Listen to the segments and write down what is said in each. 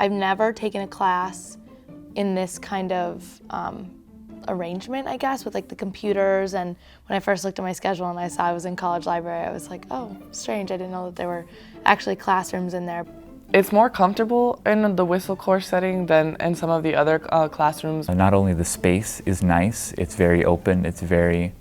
I've never taken a class in this kind of arrangement, I guess, with like the computers, and when I first looked at my schedule and I saw I was in college library, I was like, oh, strange, I didn't know that there were actually classrooms in there. It's more comfortable in the WisCEL course setting than in some of the other classrooms. Not only the space is nice, it's very open, it's very,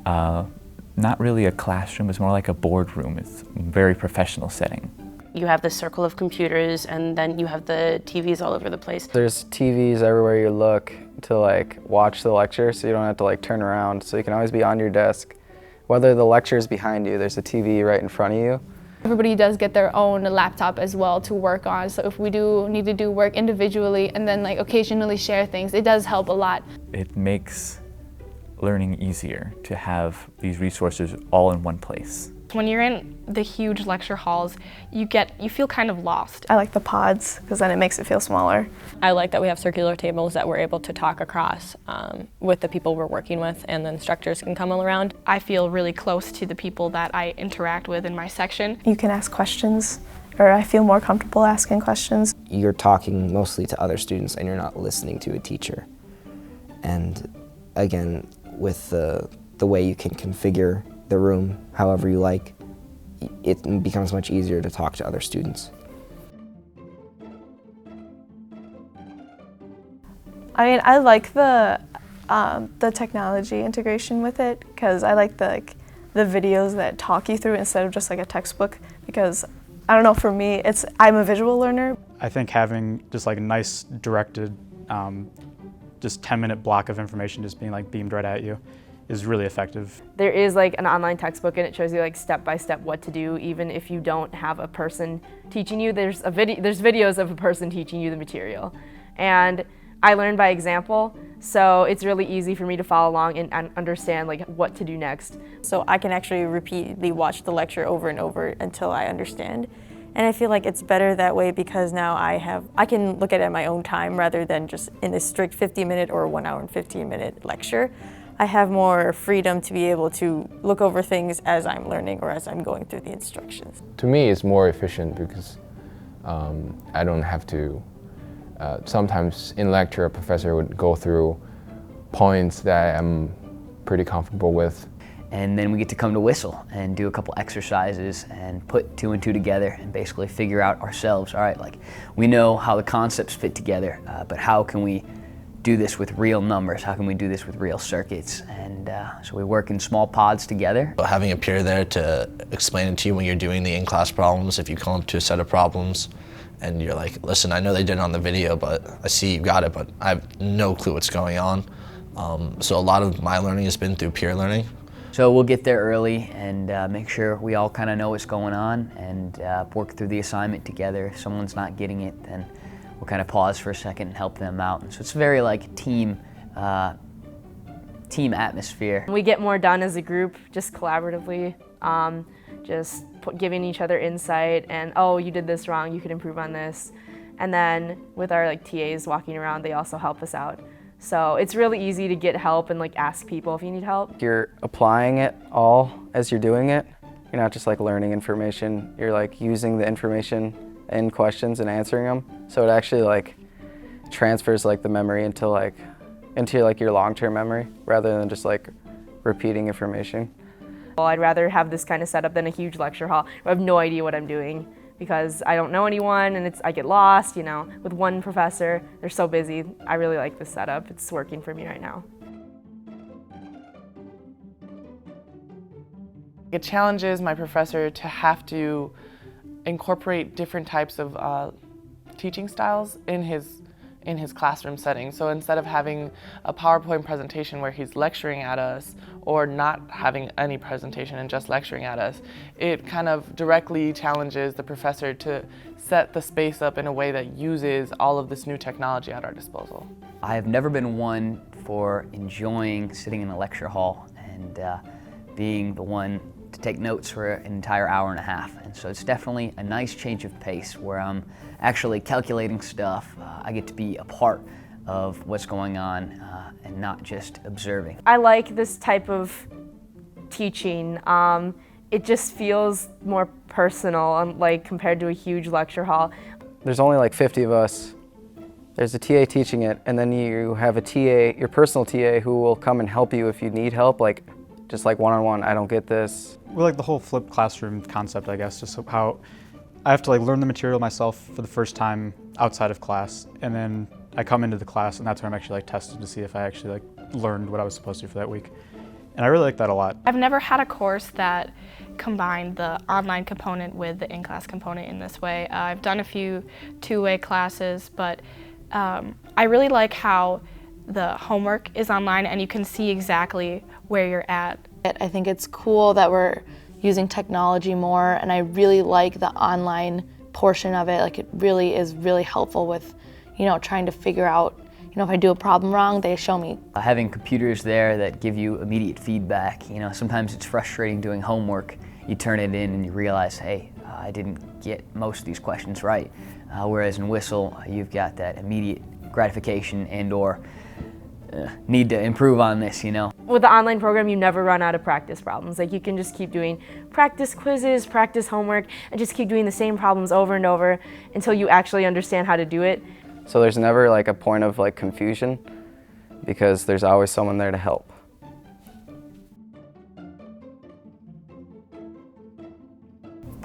not really a classroom, it's more like a boardroom. It's a very professional setting. You have the circle of computers, and then you have the TVs all over the place. There's TVs everywhere you look to like watch the lecture, so you don't have to like turn around, so you can always be on your desk. Whether the lecture is behind you, there's a TV right in front of you. Everybody does get their own laptop as well to work on, so if we do need to do work individually and then like occasionally share things, it does help a lot. It makes learning easier to have these resources all in one place. When you're in the huge lecture halls, you feel kind of lost. I like the pods because then it makes it feel smaller. I like that we have circular tables that we're able to talk across with the people we're working with, and the instructors can come all around. I feel really close to the people that I interact with in my section. You can ask questions, or I feel more comfortable asking questions. You're talking mostly to other students and you're not listening to a teacher. And again, with the way you can configure the room however you like, it becomes much easier to talk to other students. I mean, I like the technology integration with it because I like the videos that talk you through it instead of just like a textbook, because I don't know, for me, I'm a visual learner. I think having just like a nice directed, just 10-minute block of information just being like beamed right at you is really effective. There is like an online textbook, and it shows you like step by step what to do, even if you don't have a person teaching you. There's videos of a person teaching you the material. And I learn by example, so it's really easy for me to follow along and understand like what to do next. So I can actually repeatedly watch the lecture over and over until I understand. And I feel like it's better that way because now I can look at it at my own time rather than just in a strict 50-minute or 1 hour and 15-minute lecture. I have more freedom to be able to look over things as I'm learning or as I'm going through the instructions. To me, it's more efficient because I don't have to, sometimes in lecture, a professor would go through points that I'm pretty comfortable with. And then we get to come to WisCEL and do a couple exercises and put 2 and 2 together and basically figure out ourselves, all right, like we know how the concepts fit together, but how can we do this with real numbers? How can we do this with real circuits? And so we work in small pods together. Having a peer there to explain it to you when you're doing the in-class problems, if you come up to a set of problems and you're like, listen, I know they did it on the video, but I see you got it, but I have no clue what's going on. So a lot of my learning has been through peer learning. So we'll get there early and make sure we all kind of know what's going on and work through the assignment together. If someone's not getting it, then we'll kind of pause for a second and help them out. And so it's very like team atmosphere. We get more done as a group, just collaboratively, just giving each other insight and, oh, you did this wrong, you could improve on this. And then with our like TAs walking around, they also help us out. So it's really easy to get help and like ask people if you need help. You're applying it all as you're doing it. You're not just like learning information, you're like using the information in questions and answering them. So it actually like transfers like the memory into your long-term memory rather than just like repeating information. Well, I'd rather have this kind of setup than a huge lecture hall where I have no idea what I'm doing because I don't know anyone and I get lost, you know. With one professor, they're so busy. I really like this setup. It's working for me right now. It challenges my professor to have to incorporate different types of teaching styles in his classroom setting. So instead of having a PowerPoint presentation where he's lecturing at us or not having any presentation and just lecturing at us, it kind of directly challenges the professor to set the space up in a way that uses all of this new technology at our disposal. I have never been one for enjoying sitting in a lecture hall and being the one to take notes for an entire hour and a half. And so it's definitely a nice change of pace where I'm actually calculating stuff. I get to be a part of what's going on and not just observing. I like this type of teaching. It just feels more personal, like compared to a huge lecture hall. there's only like 50 of us. There's a TA teaching it, and then you have a TA, your personal TA, who will come and help you if you need help, like just like one-on-one, I don't get this. We like the whole flipped classroom concept, I guess, just how I have to like learn the material myself for the first time outside of class, and then I come into the class, and that's where I'm actually like tested to see if I actually like learned what I was supposed to for that week. And I really like that a lot. I've never had a course that combined the online component with the in-class component in this way. I've done a few two-way classes, but I really like how the homework is online and you can see exactly where you're at. I think it's cool that we're using technology more, and I really like the online portion of it. Like, it really is really helpful with, you know, trying to figure out, you know, if I do a problem wrong, they show me. Having computers there that give you immediate feedback, you know, sometimes it's frustrating doing homework. You turn it in and you realize, hey, I didn't get most of these questions right. Whereas in WisCEL, you've got that immediate gratification and or need to improve on this, you know. With the online program, you never run out of practice problems. Like, you can just keep doing practice quizzes, practice homework, and just keep doing the same problems over and over until you actually understand how to do it. So there's never like a point of like confusion, because there's always someone there to help.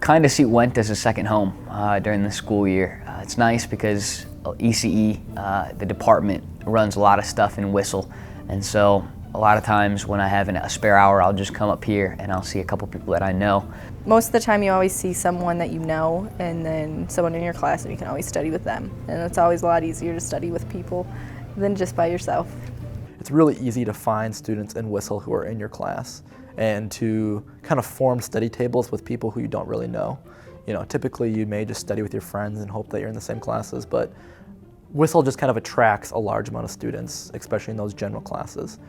Kind of see Wendt as a second home during the school year. It's nice because ECE, the department, runs a lot of stuff in WisCEL, and so a lot of times when I have a spare hour, I'll just come up here and I'll see a couple people that I know. Most of the time you always see someone that you know, and then someone in your class, and you can always study with them. And it's always a lot easier to study with people than just by yourself. It's really easy to find students in WisCEL who are in your class and to kind of form study tables with people who you don't really know. You know, typically you may just study with your friends and hope that you're in the same classes, but WisCEL just kind of attracts a large amount of students, especially in those general classes.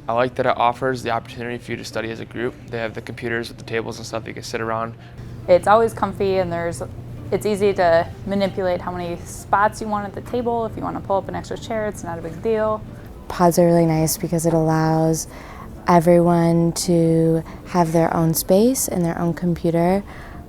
I like that it offers the opportunity for you to study as a group. They have the computers with the tables and stuff that you can sit around. It's always comfy, and it's easy to manipulate how many spots you want at the table. If you want to pull up an extra chair, it's not a big deal. Pods are really nice because it allows everyone to have their own space and their own computer,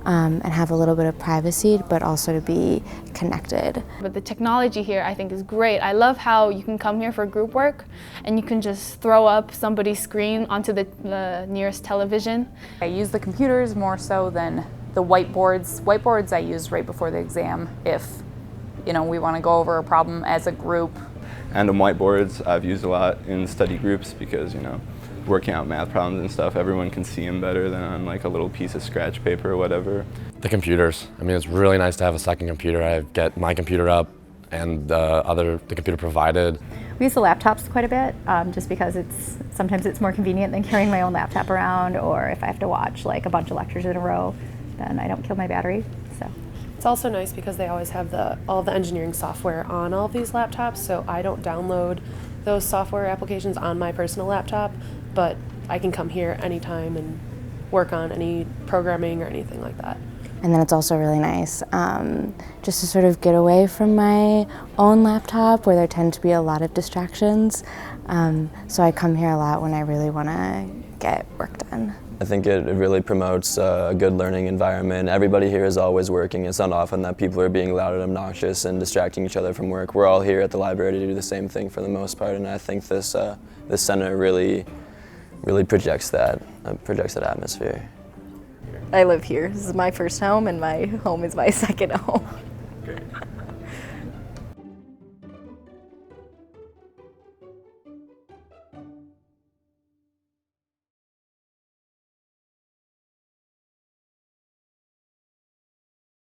and have a little bit of privacy, but also to be connected. But the technology here I think is great. I love how you can come here for group work and you can just throw up somebody's screen onto the nearest television. I use the computers more so than the whiteboards. Whiteboards I use right before the exam if, you know, we want to go over a problem as a group. And whiteboards I've used a lot in study groups because, you know, working out math problems and stuff, everyone can see them better than on like a little piece of scratch paper or whatever. The computers. I mean, it's really nice to have a second computer. I get my computer up and the computer provided. We use the laptops quite a bit, just because sometimes it's more convenient than carrying my own laptop around, or if I have to watch like a bunch of lectures in a row, then I don't kill my battery. So. It's also nice because they always have all the engineering software on all of these laptops, so I don't download those software applications on my personal laptop, but I can come here anytime and work on any programming or anything like that. And then it's also really nice just to sort of get away from my own laptop where there tend to be a lot of distractions. So I come here a lot when I really want to get work done. I think it really promotes a good learning environment. Everybody here is always working. It's not often that people are being loud and obnoxious and distracting each other from work. We're all here at the library to do the same thing for the most part, and I think this center really projects that atmosphere. I live here. This is my first home, and my home is my second home.